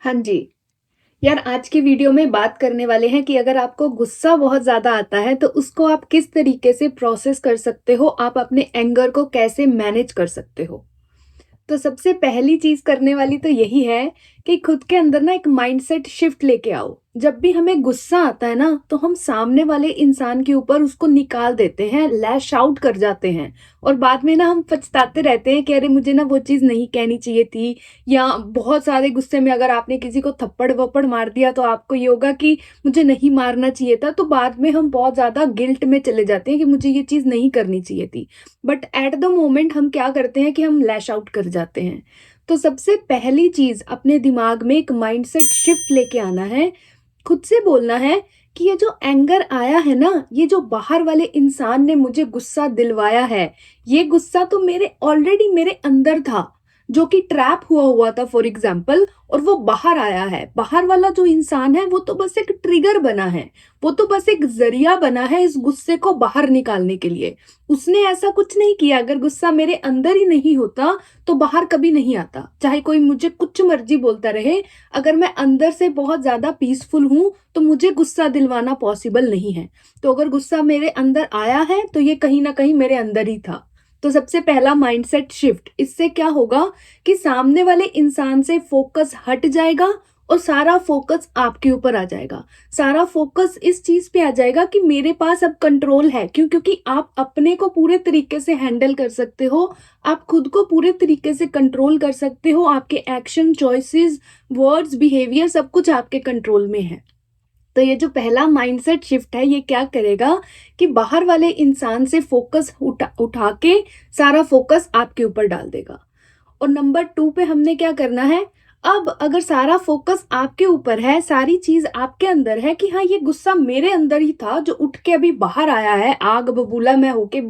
हाँ जी। यार आज की वीडियो में बात करने वाले हैं कि अगर आपको गुस्सा बहुत ज़्यादा आता है तो उसको आप किस तरीके से प्रोसेस कर सकते हो, आप अपने एंगर को कैसे मैनेज कर सकते हो। तो सबसे पहली चीज़ करने वाली तो यही है कि खुद के अंदर ना एक माइंडसेट शिफ्ट लेके आओ। जब भी हमें गुस्सा आता है ना, तो हम सामने वाले इंसान के ऊपर उसको निकाल देते हैं, लैश आउट कर जाते हैं और बाद में ना हम पछताते रहते हैं कि अरे मुझे ना वो चीज़ नहीं कहनी चाहिए थी। या बहुत सारे गुस्से में अगर आपने किसी को थप्पड़-वप्पड़ मार दिया तो आपको ये होगा कि मुझे नहीं मारना चाहिए था, तो बाद में हम बहुत ज़्यादा गिल्ट में चले जाते हैं कि मुझे ये चीज़ नहीं करनी चाहिए थी। बट एट द मोमेंट हम क्या करते हैं कि हम लैश आउट कर जाते हैं। तो सबसे पहली चीज़ अपने दिमाग में एक माइंडसेट शिफ्ट लेके आना है, खुद से बोलना है कि ये जो एंगर आया है ना, ये जो बाहर वाले इंसान ने मुझे गुस्सा दिलवाया है, ये गुस्सा तो मेरे ऑलरेडी मेरे अंदर था, जो कि ट्रैप हुआ हुआ था फॉर एग्ज़ाम्पल, और वो बाहर आया है। बाहर वाला जो इंसान है वो तो बस एक ट्रिगर बना है, वो तो बस एक ज़रिया बना है इस गुस्से को बाहर निकालने के लिए। उसने ऐसा कुछ नहीं किया, अगर गुस्सा मेरे अंदर ही नहीं होता, तो बाहर कभी नहीं आता। चाहे कोई मुझे कुछ मर्ज़ी बोलता रहे, अगर मैं अंदर से बहुत ज़्यादा पीसफुल हूँ, तो मुझे गुस्सा दिलवाना पॉसिबल नहीं है। तो अगर गुस्सा मेरे अंदर आया है, तो ये कहीं न कहीं मेरे अंदर ही था। तो सबसे पहला माइंडसेट शिफ्ट, इससे क्या होगा कि सामने वाले इंसान से फ़ोकस हट जाएगा और सारा फ़ोकस आपके ऊपर आ जाएगा। सारा फ़ोकस इस चीज़ पे आ जाएगा कि मेरे पास अब कंट्रोल है। क्यों? क्योंकि आप अपने को पूरे तरीके से हैंडल कर सकते हो, आप खुद को पूरे तरीके से कंट्रोल कर सकते हो, आपके एक्शन, चॉइसेस, वर्ड्स, बिहेवियर सब कुछ आपके कंट्रोल में है। तो ये जो पहला माइंडसेट शिफ्ट है, ये क्या करेगा कि बाहर वाले इंसान से फ़ोकस उठा उठा के सारा फ़ोकस आपके ऊपर डाल देगा। और नंबर 2 पे हमने क्या करना है, अब अगर सारा फ़ोकस आपके ऊपर है, सारी चीज़ आपके अंदर है कि हाँ, ये गुस्सा मेरे अंदर ही था जो उठ के अभी बाहर आया है, आग बबूला मैं होके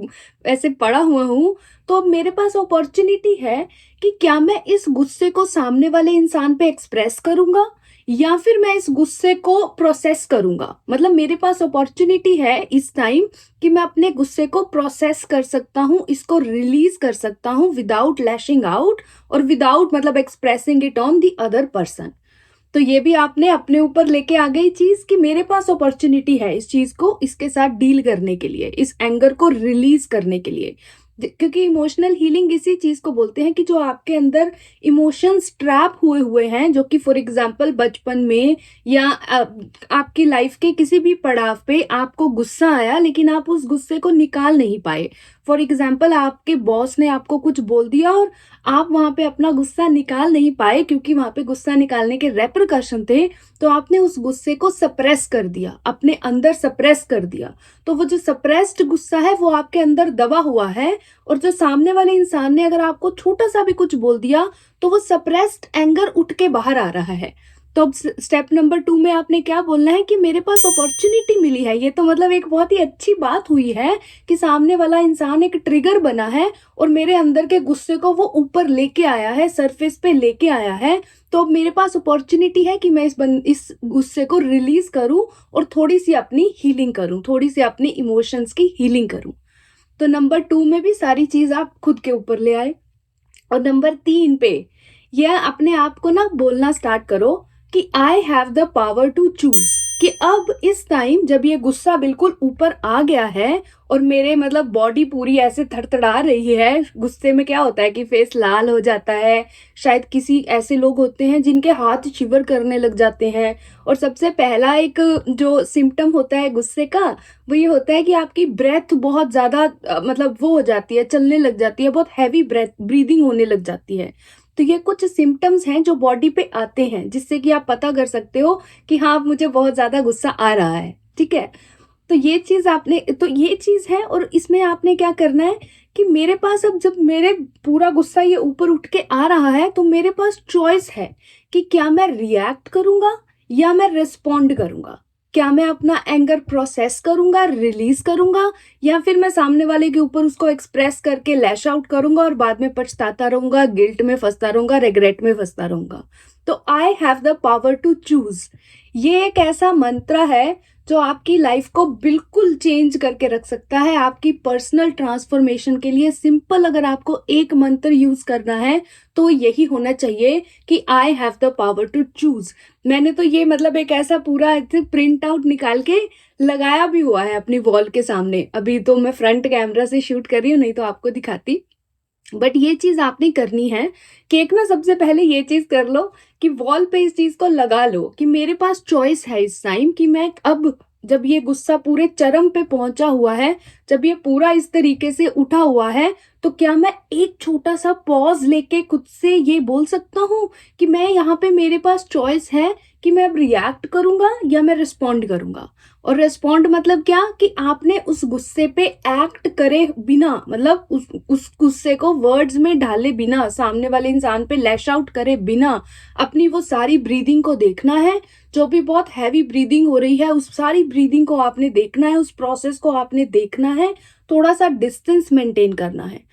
ऐसे पड़ा हुआ हूँ, तो अब मेरे पास अपॉर्च्युनिटी है कि क्या मैं इस गुस्से को सामने वाले इंसान पे एक्सप्रेस करूँगा या फिर मैं इस गुस्से को प्रोसेस करूँगा। मतलब मेरे पास अपॉर्च्युनिटी है इस टाइम कि मैं अपने गुस्से को प्रोसेस कर सकता हूँ, इसको रिलीज़ कर सकता हूँ विदाउट लैशिंग आउट और विदाउट मतलब expressing it on the other person. तो ये भी आपने अपने ऊपर लेके आ गई चीज़ कि मेरे पास अपॉर्च्युनिटी है इस चीज़ को इसके साथ डील करने के लिए, इस एंगर को रिलीज़ करने के लिए। क्योंकि इमोशनल हीलिंग इसी चीज़ को बोलते हैं कि जो आपके अंदर इमोशंस ट्रैप हुए हुए हैं, जो कि फॉर एग्जांपल बचपन में या आपकी लाइफ के किसी भी पड़ाव पे आपको गुस्सा आया लेकिन आप उस गुस्से को निकाल नहीं पाए। फॉर एग्जांपल आपके बॉस ने आपको कुछ बोल दिया और आप वहाँ पे अपना गुस्सा निकाल नहीं पाए क्योंकि वहाँ पे गुस्सा निकालने के रेपरकशन थे, तो आपने उस गुस्से को सप्रेस कर दिया, अपने अंदर सप्रेस कर दिया। तो वो जो सप्रेस्ड गुस्सा है वो आपके अंदर दबा हुआ है और जो सामने वाले इंसान ने अगर आपको छोटा-सा भी कुछ बोल दिया, तो वो सप्रेस्ड एंगर उठ के बाहर आ रहा है। तो अब स्टेप नंबर 2 में आपने क्या बोलना है कि मेरे पास अपॉर्च्युनिटी मिली है। ये तो मतलब एक बहुत ही अच्छी बात हुई है कि सामने वाला इंसान एक ट्रिगर बना है और मेरे अंदर के गुस्से को वो ऊपर लेके आया है, सरफेस पे लेके आया है। तो अब मेरे पास अपॉर्च्युनिटी है कि मैं इस गुस्से को रिलीज़ करूँ और थोड़ी-सी अपनी हीलिंग करूँ, थोड़ी-सी अपनी इमोशंस की हीलिंग करूँ। तो नंबर 2 में भी सारी चीज़ आप खुद के ऊपर ले आए। और नंबर 3 पे यह अपने आप को ना बोलना स्टार्ट करो कि I have the power to choose, कि अब इस टाइम जब ये गुस्सा बिल्कुल ऊपर आ गया है और मेरे मतलब बॉडी पूरी ऐसे थरथरा रही है, गुस्से में क्या होता है कि फेस लाल हो जाता है, शायद किसी ऐसे लोग होते हैं जिनके हाथ शिवर करने लग जाते हैं। और सबसे पहला एक जो सिम्पटम होता है गुस्से का, वो ये होता है कि आपकी ब्रेथ बहुत ज़्यादा मतलब वो हो जाती है, चलने लग जाती है, बहुत हैवी ब्रीदिंग होने लग जाती है। तो ये कुछ सिम्पटम्स हैं जो बॉडी पे आते हैं, जिससे कि आप पता कर सकते हो कि हाँ, अब मुझे बहुत ज़्यादा गुस्सा आ रहा है, ठीक है? तो ये चीज़ आपने तो ये चीज़ है और इसमें आपने क्या करना है कि मेरे पास अब जब मेरे पूरा गुस्सा ये ऊपर उठ के आ रहा है, तो मेरे पास चॉइस है कि क्या मैं रिएक्ट करूँगा या मैं रिस्पॉन्ड करूँगा। क्या मैं अपना एंगर प्रोसेस करूँगा, रिलीज़ करूँगा या फिर मैं सामने वाले के ऊपर उसको एक्सप्रेस करके लैश आउट करूँगा और बाद में पछताता रहूँगा, गिल्ट में फँसता रहूँगा, रिग्रेट में फँसता रहूँगा। तो I have the power to choose, ये एक ऐसा मंत्र है जो आपकी लाइफ को बिल्कुल चेंज करके रख सकता है। आपकी पर्सनल ट्रांसफॉर्मेशन के लिए सिंपल अगर आपको एक मंत्र यूज करना है तो यही होना चाहिए कि I have the power to choose. मैंने तो ये मतलब एक ऐसा पूरा प्रिंट आउट निकाल के लगाया भी हुआ है अपनी वॉल के सामने। अभी तो मैं फ्रंट कैमरा से शूट कर रही हूँ, नहीं तो आपको दिखाती। बट ये चीज आपने करनी है कि एक ना सबसे पहले ये चीज कर लो कि वॉल पे इस चीज को लगा लो कि मेरे पास चॉइस है इस टाइम कि मैं अब, जब ये गुस्सा पूरे चरम पे पहुंचा हुआ है, जब ये पूरा इस तरीके से उठा हुआ है, तो क्या मैं एक छोटा सा पॉज लेके खुद से ये बोल सकता हूँ कि मैं यहाँ पे, मेरे पास चॉइस है कि मैं अब रिएक्ट करूंगा या मैं रिस्पॉन्ड करूंगा। और रिस्पॉन्ड मतलब क्या कि आपने उस गुस्से पे एक्ट करे बिना, मतलब उस गुस्से को वर्ड्स में डाले बिना, सामने वाले इंसान पे लैश आउट करे बिना अपनी वो सारी ब्रीदिंग को देखना है। जो भी बहुत हैवी ब्रीदिंग हो रही है उस सारी ब्रीदिंग को आपने देखना है, उस प्रोसेस को आपने देखना है, थोड़ा सा डिस्टेंस मेंटेन करना है।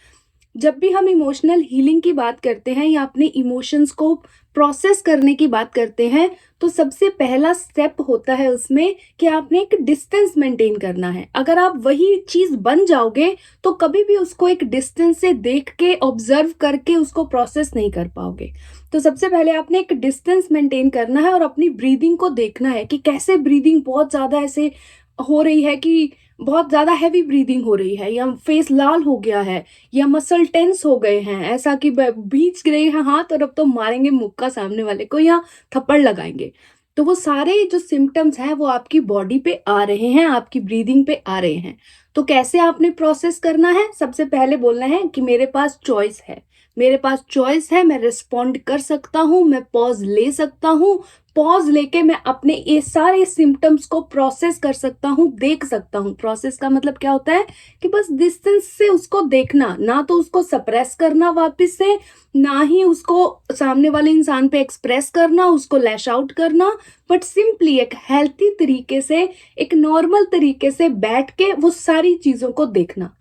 जब भी हम इमोशनल हीलिंग की बात करते हैं या अपने इमोशंस को प्रोसेस करने की बात करते हैं तो सबसे पहला स्टेप होता है उसमें कि आपने एक डिस्टेंस मेंटेन करना है। अगर आप वही चीज बन जाओगे तो कभी भी उसको एक डिस्टेंस से देख के ऑब्जर्व करके उसको प्रोसेस नहीं कर पाओगे। तो सबसे पहले आपने एक डिस्टेंस मेंटेन करना है और अपनी ब्रीदिंग को देखना है कि कैसे ब्रीदिंग बहुत ज्यादा ऐसे हो रही है कि बहुत ज्यादा हैवी ब्रीदिंग हो रही है, या फेस लाल हो गया है, या मसल टेंस हो गए हैं, ऐसा कि भींच गए हैं हाथ और अब तो मारेंगे मुक्का सामने वाले को या थप्पड़ लगाएंगे। तो वो सारे जो सिम्टम्स हैं वो आपकी बॉडी पे आ रहे हैं, आपकी ब्रीदिंग पे आ रहे हैं। तो कैसे आपने प्रोसेस करना है? सबसे पहले बोलना है कि मेरे पास चॉइस है, मेरे पास चॉइस है, मैं रिस्पॉन्ड कर सकता हूँ, मैं पॉज ले सकता हूँ, पॉज लेके मैं अपने ये सारे सिम्टम्स को प्रोसेस कर सकता हूँ, देख सकता हूँ। प्रोसेस का मतलब क्या होता है कि बस डिस्टेंस से उसको देखना, ना तो उसको सप्रेस करना वापस से, ना ही उसको सामने वाले इंसान पे एक्सप्रेस करना, उसको लैश आउट करना, बट सिंपली एक हेल्थी तरीके से, एक नॉर्मल तरीके से बैठ के वो सारी चीजों को देखना।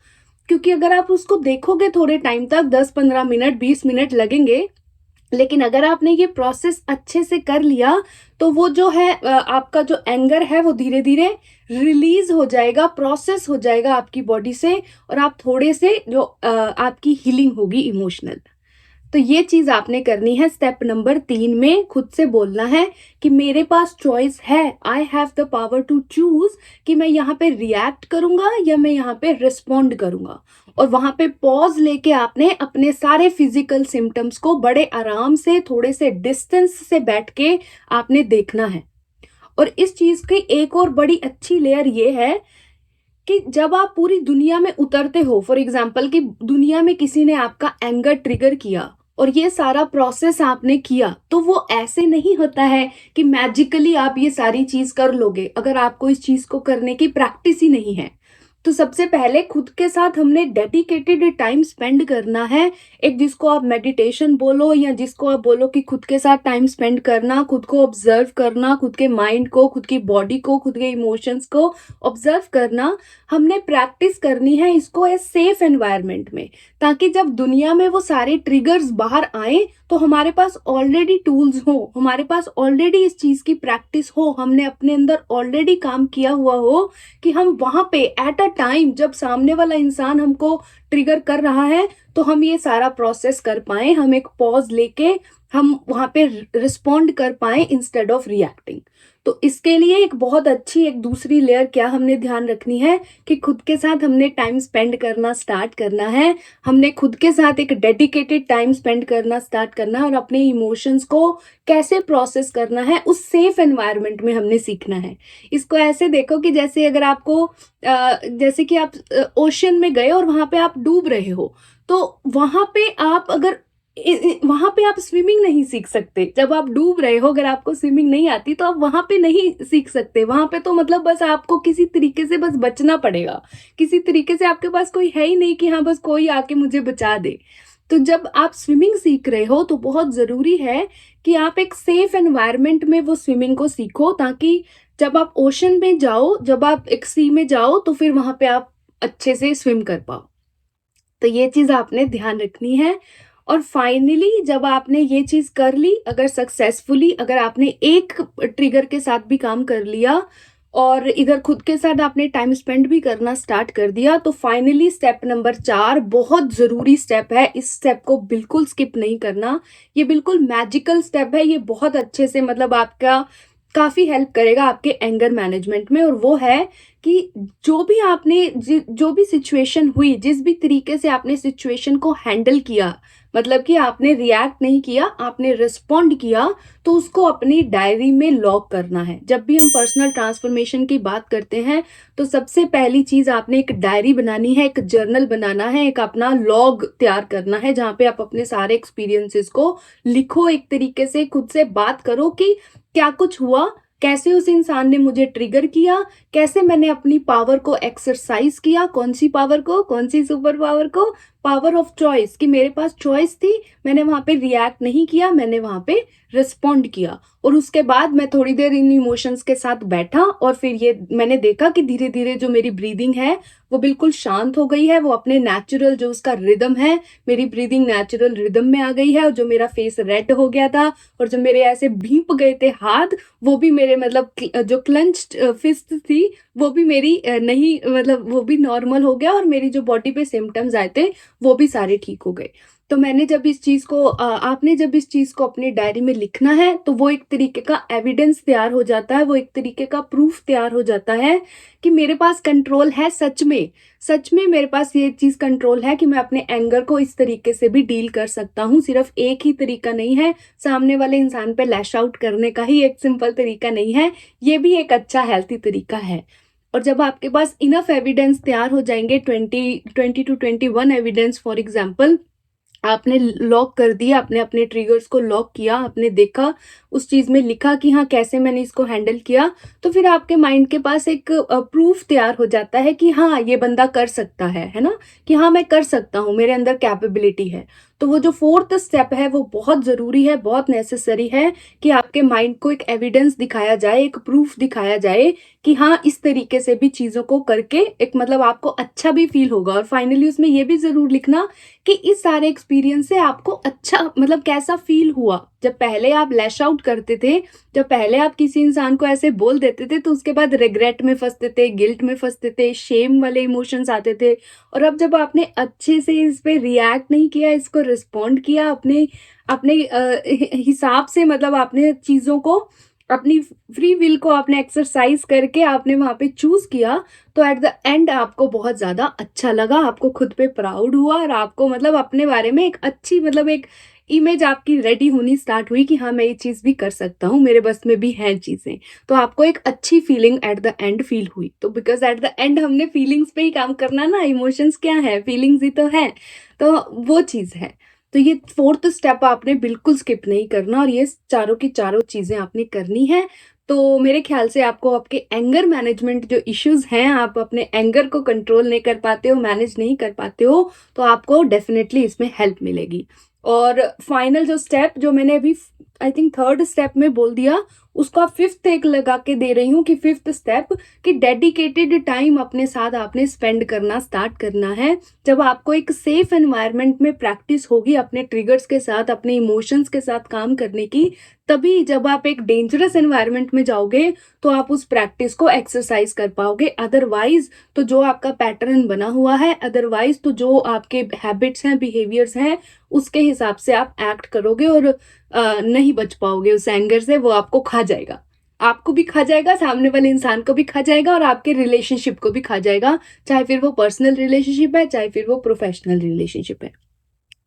क्योंकि अगर आप उसको देखोगे थोड़े टाइम तक, 10-15 मिनट 20 मिनट लगेंगे, लेकिन अगर आपने ये प्रोसेस अच्छे से कर लिया तो वो जो है आपका जो एंगर है वो धीरे धीरे रिलीज हो जाएगा, प्रोसेस हो जाएगा आपकी बॉडी से, और आप थोड़े से जो आपकी हीलिंग होगी इमोशनल। तो ये चीज आपने करनी है। स्टेप नंबर 3 में खुद से बोलना है कि मेरे पास चॉइस है, I have the power to choose, कि मैं यहाँ पे रिएक्ट करूंगा या मैं यहाँ पे रिस्पॉन्ड करूंगा। और वहां पे पॉज लेके आपने अपने सारे फिजिकल सिम्टम्स को बड़े आराम से, थोड़े से डिस्टेंस से बैठ के आपने देखना है। और इस चीज की एक और बड़ी अच्छी लेयर ये है कि जब आप पूरी दुनिया में उतरते हो, फॉर एग्जाम्पल कि दुनिया में किसी ने आपका एंगर ट्रिगर किया और ये सारा प्रोसेस आपने किया, तो वो ऐसे नहीं होता है कि मैजिकली आप ये सारी चीज कर लोगे अगर आपको इस चीज को करने की प्रैक्टिस ही नहीं है। तो सबसे पहले खुद के साथ हमने डेडिकेटेड टाइम स्पेंड करना है। एक जिसको आप मेडिटेशन बोलो या जिसको आप बोलो कि खुद के साथ टाइम स्पेंड करना, खुद को ऑब्जर्व करना, खुद के माइंड को, खुद की बॉडी को, खुद के इमोशंस को ऑब्जर्व करना, हमने प्रैक्टिस करनी है इसको ए सेफ एनवायरनमेंट में, ताकि जब दुनिया में वो सारे ट्रिगर्स बाहर आए तो हमारे पास ऑलरेडी टूल्स हो, हमारे पास ऑलरेडी इस चीज की प्रैक्टिस हो, हमने अपने अंदर ऑलरेडी काम किया हुआ हो कि हम वहां पे एट अ टाइम जब सामने वाला इंसान हमको ट्रिगर कर रहा है तो हम ये सारा प्रोसेस कर पाए, हम एक पॉज लेके हम वहां पे रिस्पॉन्ड कर पाए इंस्टेड ऑफ रिएक्टिंग। तो इसके लिए एक बहुत अच्छी एक दूसरी लेयर क्या हमने ध्यान रखनी है कि खुद के साथ हमने टाइम स्पेंड करना स्टार्ट करना है, हमने खुद के साथ एक डेडिकेटेड टाइम स्पेंड करना स्टार्ट करना है, और अपने इमोशंस को कैसे प्रोसेस करना है उस सेफ एनवायरनमेंट में हमने सीखना है। इसको ऐसे देखो कि जैसे अगर आपको जैसे कि आप ओशन में गए और वहां पे आप डूब रहे हो, तो वहां पे आप अगर वहां पे आप स्विमिंग नहीं सीख सकते। जब आप डूब रहे हो, अगर आपको स्विमिंग नहीं आती तो आप वहां पे नहीं सीख सकते। वहां पे तो मतलब बस आपको किसी तरीके से बस बचना पड़ेगा, किसी तरीके से आपके पास कोई है ही नहीं कि हाँ बस कोई आके मुझे बचा दे। तो जब आप स्विमिंग सीख रहे हो तो बहुत जरूरी है कि आप एक सेफ एनवायरनमेंट में वो स्विमिंग को सीखो, ताकि जब आप ओशन में जाओ, जब आप एक सी में जाओ तो फिर वहां पे आप अच्छे से स्विम कर पाओ। तो ये चीज आपने ध्यान रखनी है। और फाइनली जब आपने ये चीज़ कर ली, अगर सक्सेसफुली अगर आपने एक ट्रिगर के साथ भी काम कर लिया और इधर खुद के साथ आपने टाइम स्पेंड भी करना स्टार्ट कर दिया, तो फाइनली स्टेप नंबर 4 बहुत ज़रूरी स्टेप है। इस स्टेप को बिल्कुल स्किप नहीं करना। ये बिल्कुल मैजिकल स्टेप है। ये बहुत अच्छे से मतलब आपका काफ़ी हेल्प करेगा आपके एंगर मैनेजमेंट में। और वो है कि जो भी सिचुएशन हुई, जिस भी तरीके से आपने सिचुएशन को हैंडल किया, मतलब कि आपने रिएक्ट नहीं किया, आपने रिस्पॉन्ड किया, तो उसको अपनी डायरी में लॉग करना है। जब भी हम पर्सनल ट्रांसफॉर्मेशन की बात करते हैं तो सबसे पहली चीज़ आपने एक डायरी बनानी है, एक जर्नल बनाना है, एक अपना लॉग तैयार करना है जहाँ पे आप अपने सारे एक्सपीरियंसेस को लिखो। एक तरीके से खुद से बात करो कि क्या कुछ हुआ, कैसे उस इंसान ने मुझे ट्रिगर किया, कैसे मैंने अपनी पावर को एक्सरसाइज किया, कौन सी पावर को, कौन सी सुपर पावर को, पावर ऑफ चॉइस, कि मेरे पास चॉइस थी, मैंने वहां पे रिएक्ट नहीं किया, मैंने वहां पे रिस्पॉन्ड किया। और उसके बाद मैं थोड़ी देर इन इमोशंस के साथ बैठा और फिर ये मैंने देखा कि धीरे धीरे जो मेरी ब्रीदिंग है वो बिल्कुल शांत हो गई है। वो अपने नेचुरल जो उसका रिदम है, मेरी ब्रीदिंग नेचुरल रिदम में आ गई है। और जो मेरा फेस रेड हो गया था और जो मेरे ऐसे भीप गए थे हाथ, वो भी मेरे मतलब जो क्लेंच्ड फिस्ट थी वो भी मेरी नहीं मतलब वो भी नॉर्मल हो गया। और मेरी जो बॉडी पे सिम्टम्स आए थे वो भी सारे ठीक हो गए। तो मैंने जब इस चीज़ को आपने जब इस चीज़ को अपनी डायरी में लिखना है तो वो एक तरीके का एविडेंस तैयार हो जाता है, वो एक तरीके का प्रूफ तैयार हो जाता है कि मेरे पास कंट्रोल है। सच में मेरे पास ये चीज़ कंट्रोल है कि मैं अपने एंगर को इस तरीके से भी डील कर सकता हूँ। सिर्फ एक ही तरीका नहीं है, सामने वाले इंसान पे लैश आउट करने का ही एक सिंपल तरीका नहीं है, ये भी एक अच्छा हेल्थी तरीका है। और जब आपके पास इनफ एविडेंस तैयार हो जाएंगे, 20 to 21 एविडेंस फॉर एग्जाम्पल, आपने लॉक कर दिया, आपने अपने ट्रिगर्स को लॉक किया, आपने देखा, उस चीज में लिखा कि हाँ कैसे मैंने इसको हैंडल किया, तो फिर आपके माइंड के पास एक प्रूफ तैयार हो जाता है कि हाँ ये बंदा कर सकता है ना, कि हाँ मैं कर सकता हूँ, मेरे अंदर कैपेबिलिटी है। तो वो जो फोर्थ स्टेप है वो बहुत जरूरी है, बहुत नेसेसरी है कि आपके माइंड को एक एविडेंस दिखाया जाए, एक प्रूफ दिखाया जाए कि हाँ इस तरीके से भी चीजों को करके एक मतलब आपको अच्छा भी फील होगा। और फाइनली उसमें ये भी जरूर लिखना कि इस सारे एक्सपीरियंस से आपको अच्छा मतलब कैसा फील हुआ। जब पहले आप लैश आउट करते थे, जब पहले आप किसी इंसान को ऐसे बोल देते थे, तो उसके बाद रिग्रेट में फंसते थे, गिल्ट में फंसते थे, शेम वाले इमोशंस आते थे। और अब जब आपने अच्छे से इस पे रिएक्ट नहीं किया, इसको रिस्पॉन्ड किया अपने अपने हिसाब से, मतलब आपने चीज़ों को अपनी फ्री विल को आपने एक्सरसाइज करके आपने वहां पे चूज किया, तो एट द एंड आपको बहुत ज्यादा अच्छा लगा, आपको खुद पे प्राउड हुआ और आपको मतलब अपने बारे में एक अच्छी मतलब एक इमेज आपकी रेडी होनी स्टार्ट हुई कि हाँ मैं ये चीज भी कर सकता हूँ, मेरे बस में भी हैं चीजें। तो आपको एक अच्छी feeling at the end feel हुई। तो बिकॉज एट द एंड हमने फीलिंग्स पे ही काम करना ना, इमोशंस क्या है, फीलिंग्स ही तो है, तो वो चीज है। तो ये फोर्थ स्टेप आपने बिल्कुल स्किप नहीं करना और ये चारों की चारों चीजें आपने करनी है। तो मेरे ख्याल से आपको आपके एंगर मैनेजमेंट जो इश्यूज हैं, आप अपने एंगर को कंट्रोल नहीं कर पाते हो, मैनेज नहीं कर पाते हो, तो आपको डेफिनेटली इसमें हेल्प मिलेगी। और फाइनल जो स्टेप जो मैंने अभी आई थिंक थर्ड स्टेप में बोल दिया, उसको आप फिफ्थ एक लगा के दे रही हूँ कि फिफ्थ स्टेप कि डेडिकेटेड टाइम अपने साथ आपने स्पेंड करना स्टार्ट करना है। जब आपको एक सेफ एनवायरनमेंट में प्रैक्टिस होगी अपने ट्रिगर्स के साथ, अपने इमोशंस के साथ काम करने की, तभी जब आप एक डेंजरस एनवायरनमेंट में जाओगे तो आप उस प्रैक्टिस को एक्सरसाइज कर पाओगे। अदरवाइज तो जो आपका पैटर्न बना हुआ है, अदरवाइज तो जो आपके हैबिट्स हैं, बिहेवियर्स हैं, उसके हिसाब से आप एक्ट करोगे और नहीं बच पाओगे उस एंगर से। वो आपको खा जाएगा, आपको भी खा जाएगा, सामने वाले इंसान को भी खा जाएगा और आपके रिलेशनशिप को भी खा जाएगा, चाहे फिर वो पर्सनल रिलेशनशिप है, चाहे फिर वो प्रोफेशनल रिलेशनशिप है।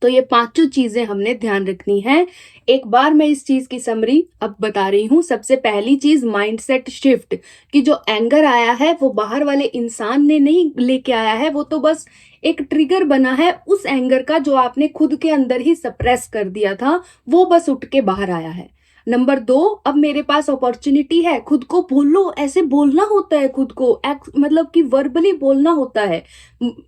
तो ये पांचों चीजें हमने ध्यान रखनी है। एक बार मैं इस चीज की समरी अब बता रही हूँ। सबसे पहली चीज माइंडसेट शिफ्ट, कि जो एंगर आया है वो बाहर वाले इंसान ने नहीं लेके आया है, वो तो बस एक ट्रिगर बना है उस एंगर का जो आपने खुद के अंदर ही सप्रेस कर दिया था, वो बस उठ के बाहर आया है। नंबर 2, अब मेरे पास अपॉर्चुनिटी है, खुद को बोलो, ऐसे बोलना होता है खुद को, मतलब कि वर्बली बोलना होता है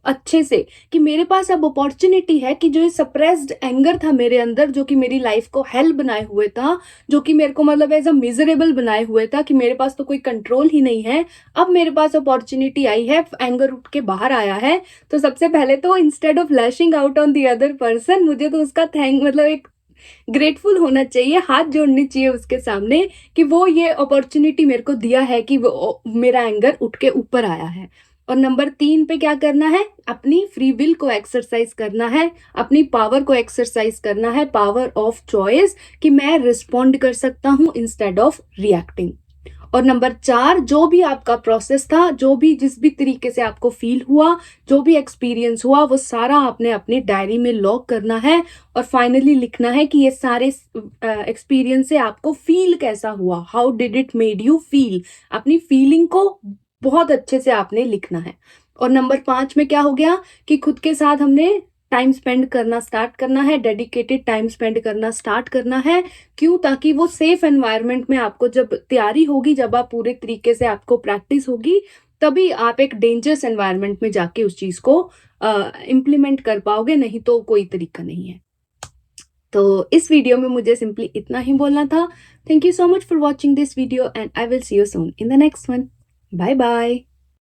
अच्छे से, कि मेरे पास अब अपॉर्चुनिटी है कि जो ये सप्रेस्ड एंगर था मेरे अंदर, जो कि मेरी लाइफ को हेल बनाए हुए था, जो कि मेरे को मतलब एज अ मिजरेबल बनाए हुए था, कि मेरे पास तो कोई कंट्रोल ही नहीं है, अब मेरे पास अपॉर्चुनिटी आई है, एंगर उठ के बाहर आया है। तो सबसे पहले तो instead of lashing out on the other person, मुझे तो उसका मतलब एक ग्रेटफुल होना चाहिए, हाथ जोड़ने चाहिए उसके सामने, कि वो ये अपॉर्चुनिटी मेरे को दिया है, कि वो मेरा एंगर उठ के ऊपर आया है। और नंबर 3 पे क्या करना है, अपनी फ्री विल को एक्सरसाइज करना है, अपनी पावर को एक्सरसाइज करना है, पावर ऑफ चॉइस, कि मैं रिस्पॉन्ड कर सकता हूं इंस्टेड ऑफ रिएक्टिंग। और नंबर 4, जो भी आपका प्रोसेस था, जो भी जिस भी तरीके से आपको फील हुआ, जो भी एक्सपीरियंस हुआ, वो सारा आपने अपनी डायरी में लॉग करना है, और फाइनली लिखना है कि ये सारे एक्सपीरियंस से आपको फील कैसा हुआ, how did it made you feel. अपनी फीलिंग को बहुत अच्छे से आपने लिखना है। और नंबर 5 में क्या हो गया, कि खुद के साथ हमने टाइम स्पेंड करना स्टार्ट करना है, डेडिकेटेड टाइम स्पेंड करना स्टार्ट करना है। क्यों? ताकि वो सेफ एनवायरनमेंट में आपको जब तैयारी होगी, जब आप पूरे तरीके से आपको प्रैक्टिस होगी, तभी आप एक डेंजरस एनवायरनमेंट में जाके उस चीज को इम्प्लीमेंट कर पाओगे, नहीं तो कोई तरीका नहीं है। तो इस वीडियो में मुझे सिंपली इतना ही बोलना था। Thank you so much for watching this video and I will see you soon in the next one. Bye bye.